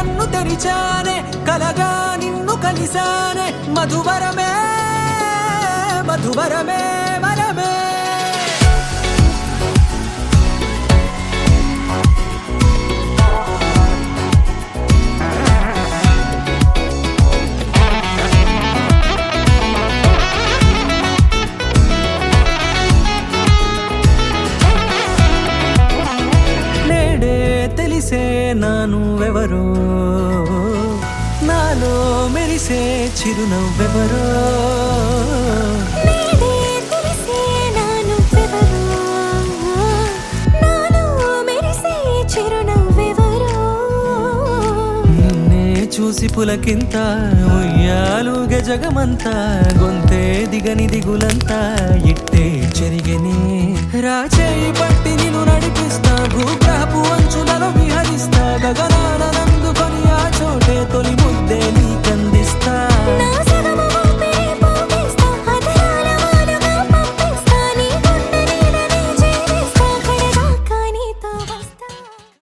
కన్ను తెరిచానే కలగా నిన్ను కలిసానే మధువరమే మధువరమే వరమే తెలిసే నానువెవరో నాలో మెరిసే చిరునవ్వెవరో నిన్నే చూసి పులకింత ఉయ్యాలుగ జగమంతా గొంతే దిగని దిగులంతా ఇట్టే చెరిగని రాచేయి పట్టి నిన్ను నడిపిస్తా భూగ్రహపు అంచులలో విహరిస్తా గగనాన నందుకొని ఆ చోటే